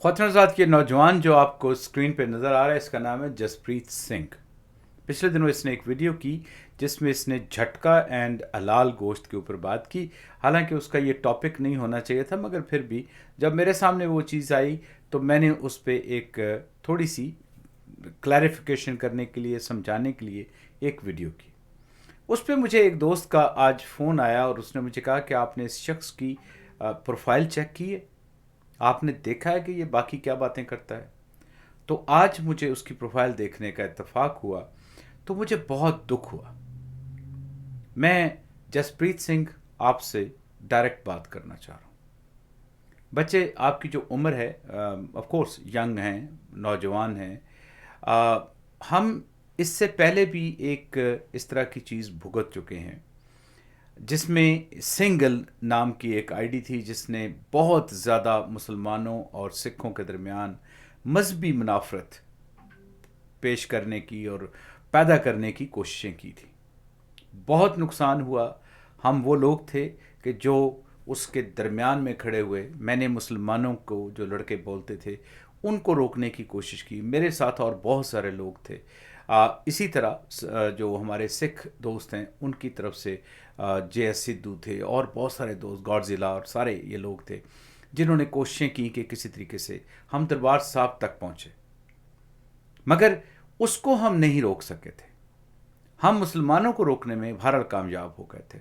ख्वातीन हज़रात, ये नौजवान जो आपको स्क्रीन पे नज़र आ रहा है, इसका नाम है जसप्रीत सिंह। पिछले दिनों इसने एक वीडियो की जिसमें इसने झटका एंड हलाल गोश्त के ऊपर बात की। हालांकि उसका ये टॉपिक नहीं होना चाहिए था, मगर फिर भी जब मेरे सामने वो चीज़ आई तो मैंने उस पर एक थोड़ी सी क्लैरिफिकेशन करने के लिए, समझाने के लिए एक वीडियो की। उस पर मुझे एक दोस्त का आज फ़ोन आया और उसने मुझे कहा कि आपने इस शख्स की प्रोफाइल चेक की है, आपने देखा है कि ये बाकी क्या बातें करता है। तो आज मुझे उसकी प्रोफाइल देखने का इत्तेफाक हुआ तो मुझे बहुत दुख हुआ। मैं जसप्रीत सिंह आपसे डायरेक्ट बात करना चाह रहा हूँ। बच्चे, आपकी जो उम्र है, ऑफ कोर्स यंग हैं, नौजवान हैं। हम इससे पहले भी एक इस तरह की चीज़ भुगत चुके हैं जिसमें सिंगल नाम की एक आईडी थी जिसने बहुत ज़्यादा मुसलमानों और सिखों के दरमियान मजहबी मुनाफरत पेश करने की और पैदा करने की कोशिशें की थी। बहुत नुकसान हुआ। हम वो लोग थे कि जो उसके दरमियान में खड़े हुए, मैंने मुसलमानों को, जो लड़के बोलते थे, उनको रोकने की कोशिश की। मेरे साथ और बहुत सारे लोग थे। इसी तरह जो हमारे सिख दोस्त हैं उनकी तरफ से जे एस सिद्धू थे और बहुत सारे दोस्त, गॉडजिला और सारे ये लोग थे जिन्होंने कोशिशें की कि किसी तरीके से हम दरबार साहब तक पहुँचे, मगर उसको हम नहीं रोक सके थे। हम मुसलमानों को रोकने में बहरहाल कामयाब हो गए थे,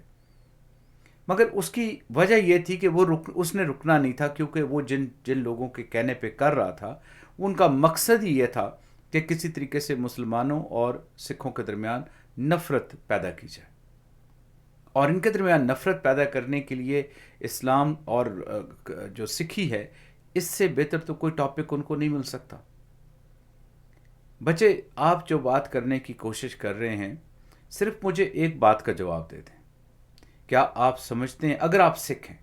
मगर उसकी वजह यह थी कि उसने रुकना नहीं था, क्योंकि वो जिन जिन लोगों के कहने पे कर रहा था उनका मकसद ही ये था कि किसी तरीके से मुसलमानों और सिखों के दरमियान नफ़रत पैदा की जाए। और इनके दरमियान नफ़रत पैदा करने के लिए इस्लाम और जो सिखी है, इससे बेहतर तो कोई टॉपिक उनको नहीं मिल सकता। बच्चे, आप जो बात करने की कोशिश कर रहे हैं, सिर्फ मुझे एक बात का जवाब दे दें। क्या आप समझते हैं, अगर आप सिख हैं,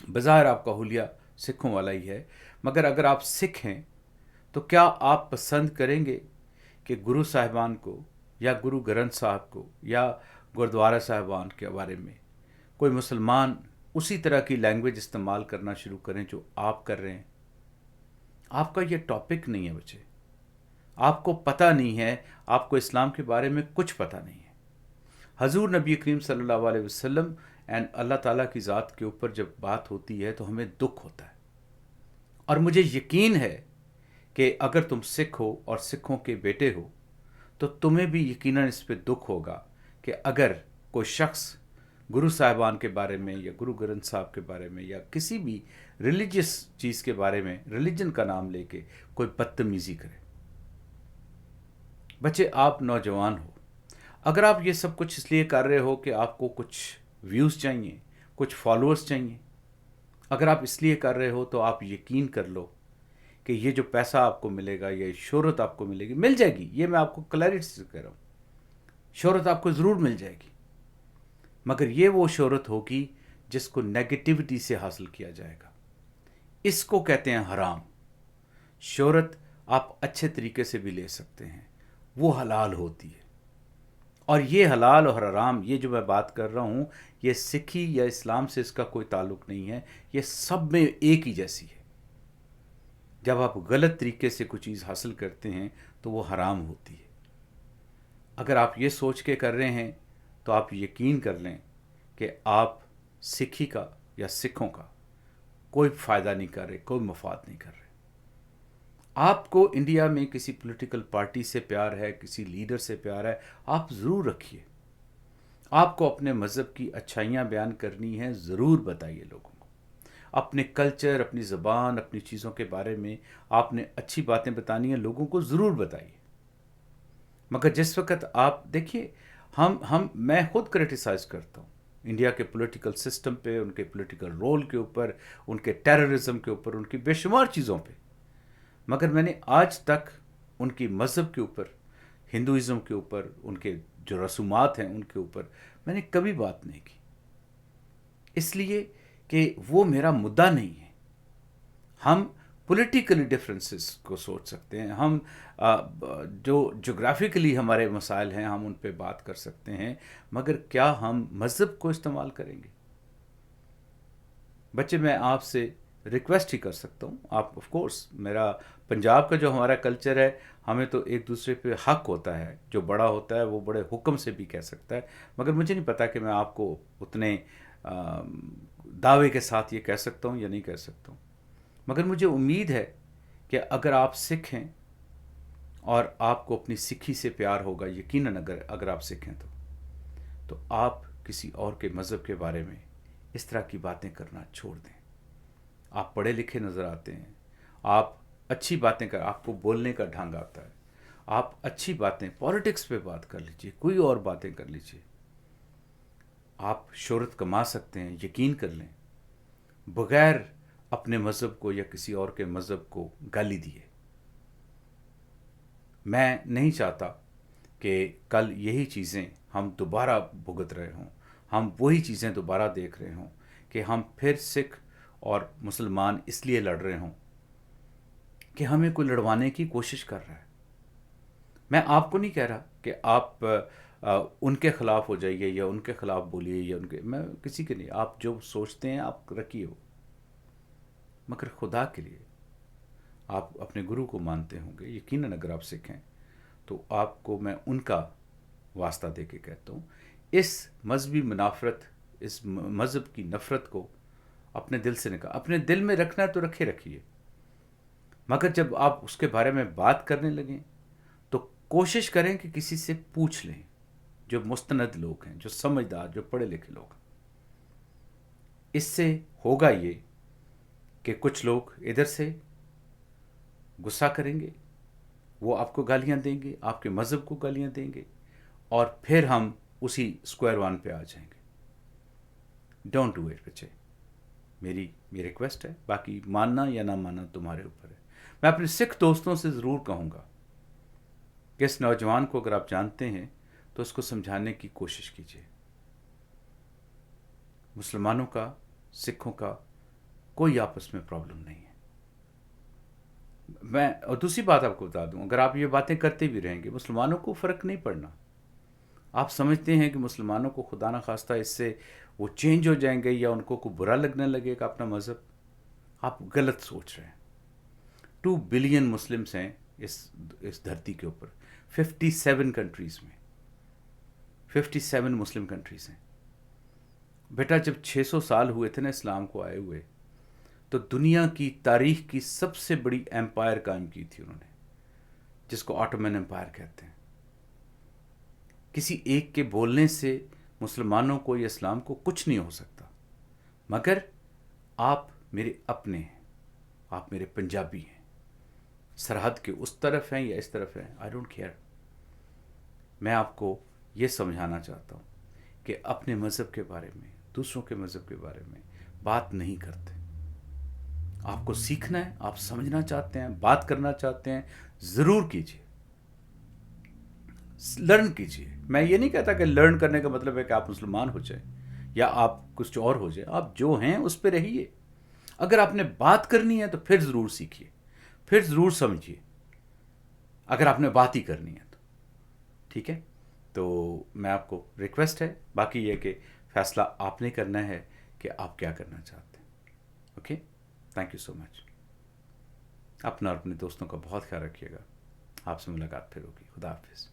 बज़ाहिर आपका हुलिया सिखों वाला ही है, मगर अगर आप सिख हैं तो क्या आप पसंद करेंगे कि गुरु साहिबान को या गुरु ग्रंथ साहब को या गुरुद्वारा साहिबान के बारे में कोई मुसलमान उसी तरह की लैंग्वेज इस्तेमाल करना शुरू करें जो आप कर रहे हैं? आपका ये टॉपिक नहीं है बच्चे। आपको पता नहीं है, आपको इस्लाम के बारे में कुछ पता नहीं है। हजूर नबी करीम सल्लल्लाहु अलैहि वसल्लम एंड अल्लाह ताला की ज़ात के ऊपर जब बात होती है तो हमें दुख होता है। और मुझे यकीन है कि अगर तुम सिख हो और सिखों के बेटे हो तो तुम्हें भी यकीनन इस पे दुख होगा कि अगर कोई शख्स गुरु साहिबान के बारे में या गुरु ग्रंथ साहब के बारे में या किसी भी रिलीजियस चीज़ के बारे में, रिलीजन का नाम लेके कोई बदतमीज़ी करे। बच्चे, आप नौजवान हो। अगर आप ये सब कुछ इसलिए कर रहे हो कि आपको कुछ व्यूज़ चाहिए, कुछ फॉलोअर्स चाहिए, अगर आप इसलिए कर रहे हो तो आप यकीन कर लो कि ये जो पैसा आपको मिलेगा, ये शोहरत आपको मिलेगी, मिल जाएगी। ये मैं आपको क्लैरिटी से कह रहा हूँ, शोहरत आपको ज़रूर मिल जाएगी, मगर ये वो शोहरत होगी जिसको नेगेटिविटी से हासिल किया जाएगा। इसको कहते हैं हराम। शोहरत आप अच्छे तरीके से भी ले सकते हैं, वो हलाल होती है। और ये हलाल और हराम, ये जो मैं बात कर रहा हूँ, ये सिखी या इस्लाम से इसका कोई ताल्लुक़ नहीं है। ये सब में एक ही जैसी है। जब आप गलत तरीके से कोई चीज़ हासिल करते हैं तो वो हराम होती है। अगर आप ये सोच के कर रहे हैं तो आप यकीन कर लें कि आप सिखी का या सिखों का कोई फ़ायदा नहीं कर रहे, कोई मफाद नहीं कर रहे। आपको इंडिया में किसी पॉलिटिकल पार्टी से प्यार है, किसी लीडर से प्यार है, आप ज़रूर रखिए। आपको अपने मज़हब की अच्छाइयाँ बयान करनी है, ज़रूर बताइए लोगों को। अपने कल्चर, अपनी ज़बान, अपनी चीज़ों के बारे में आपने अच्छी बातें बतानी है, लोगों को ज़रूर बताइए। मगर जिस वक्त आप देखिए, मैं खुद क्रिटिसाइज़ करता हूँ इंडिया के पॉलिटिकल सिस्टम पे, उनके पॉलिटिकल रोल के ऊपर, उनके टेररिज्म के ऊपर, उनकी बेशुमार चीज़ों पे, मगर मैंने आज तक उनकी मज़हब के ऊपर, हिंदुइज़्म के ऊपर, उनके जो रसूमात हैं उनके ऊपर मैंने कभी बात नहीं की, इसलिए कि वो मेरा मुद्दा नहीं है। हम पॉलिटिकली डिफरेंसेस को सोच सकते हैं, हम जो जोग्राफिकली हमारे मसाइल हैं हम उन पे बात कर सकते हैं, मगर क्या हम मज़हब को इस्तेमाल करेंगे? बच्चे, मैं आपसे रिक्वेस्ट ही कर सकता हूँ। आप ऑफ कोर्स, मेरा पंजाब का जो हमारा कल्चर है, हमें तो एक दूसरे पे हक होता है, जो बड़ा होता है वो बड़े हुक्म से भी कह सकता है। मगर मुझे नहीं पता कि मैं आपको उतने दावे के साथ ये कह सकता हूँ या नहीं कह सकता हूँ। मगर मुझे उम्मीद है कि अगर आप सिख हैं और आपको अपनी सिक्खी से प्यार होगा, यकीनन अगर आप सिख हैं तो आप किसी और के मज़हब के बारे में इस तरह की बातें करना छोड़ दें। आप पढ़े लिखे नज़र आते हैं, आप अच्छी बातें कर, आपको बोलने का ढंग आता है, आप अच्छी बातें, पॉलिटिक्स पे बात कर लीजिए, कोई और बातें कर लीजिए। आप शोहरत कमा सकते हैं, यकीन कर लें, बग़ैर अपने मज़हब को या किसी और के मज़हब को गाली दिए। मैं नहीं चाहता कि कल यही चीज़ें हम दोबारा भुगत रहे हों, हम वही चीज़ें दोबारा देख रहे हों कि हम फिर सिख और मुसलमान इसलिए लड़ रहे हों कि हमें कोई लड़वाने की कोशिश कर रहा है। मैं आपको नहीं कह रहा कि आप उनके ख़िलाफ़ हो जाइए या उनके ख़िलाफ़ बोलिए या उनके, मैं किसी के नहीं, आप जो सोचते हैं आप रखिए हो। मगर खुदा के लिए आप अपने गुरु को मानते होंगे, यकीनन अगर आप सिख हैं तो आपको मैं उनका वास्ता दे के कहता हूँ, इस मजहबी मुनाफरत, इस मज़हब की नफ़रत को अपने दिल से निकाल। अपने दिल में रखना है तो रखिए, मगर जब आप उसके बारे में बात करने लगें तो कोशिश करें कि किसी से पूछ लें, जो मुस्तनद लोग हैं, जो समझदार, जो पढ़े लिखे लोग हैं। इससे होगा ये कि कुछ लोग इधर से गुस्सा करेंगे, वो आपको गालियाँ देंगे, आपके मज़हब को गालियाँ देंगे, और फिर हम उसी स्क्वायर वन पे आ जाएंगे। डोंट डू इट बच्चे, मेरी रिक्वेस्ट है। बाकी मानना या ना मानना तुम्हारे ऊपर है। मैं अपने सिख दोस्तों से ज़रूर कहूँगा कि इस नौजवान को अगर आप जानते हैं तो उसको समझाने की कोशिश कीजिए। मुसलमानों का, सिखों का कोई आपस में प्रॉब्लम नहीं है। मैं और दूसरी बात आपको बता दूं, अगर आप ये बातें करते भी रहेंगे, मुसलमानों को फ़र्क नहीं पड़ना। आप समझते हैं कि मुसलमानों को खुदा न खास्ता इससे वो चेंज हो जाएंगे या उनको को बुरा लगने लगेगा अपना मज़हब, आप गलत सोच रहे हैं। 2 बिलियन मुस्लिम्स हैं इस धरती के ऊपर, 57 कंट्रीज़ में 57 मुस्लिम कंट्रीज़ हैं। बेटा, जब 600 साल हुए थे ना इस्लाम को आए हुए, तो दुनिया की तारीख की सबसे बड़ी एम्पायर कायम की थी उन्होंने, जिसको ऑटोमन एम्पायर कहते हैं। किसी एक के बोलने से मुसलमानों को या इस्लाम को कुछ नहीं हो सकता। मगर आप मेरे अपने हैं, आप मेरे पंजाबी हैं, सरहद के उस तरफ हैं या इस तरफ हैं, आई डोंट केयर। मैं आपको ये समझाना चाहता हूँ कि अपने मज़हब के बारे में, दूसरों के मज़हब के बारे में बात नहीं करते। आपको सीखना है, आप समझना चाहते हैं, बात करना चाहते हैं, ज़रूर कीजिए, लर्न कीजिए। मैं ये नहीं कहता कि लर्न करने का मतलब है कि आप मुसलमान हो जाए या आप कुछ और हो जाए। आप जो हैं उस पर रहिए। अगर आपने बात करनी है तो फिर ज़रूर सीखिए, फिर ज़रूर समझिए, अगर आपने बात ही करनी है तो। ठीक है, तो मैं आपको रिक्वेस्ट है, बाकी ये कि फ़ैसला आपने करना है कि आप क्या करना चाहते हैं। Okay, thank you so much. अपना और अपने दोस्तों का बहुत ख्याल रखिएगा। आपसे मुलाकात फिर होगी। खुदा हाफिज़।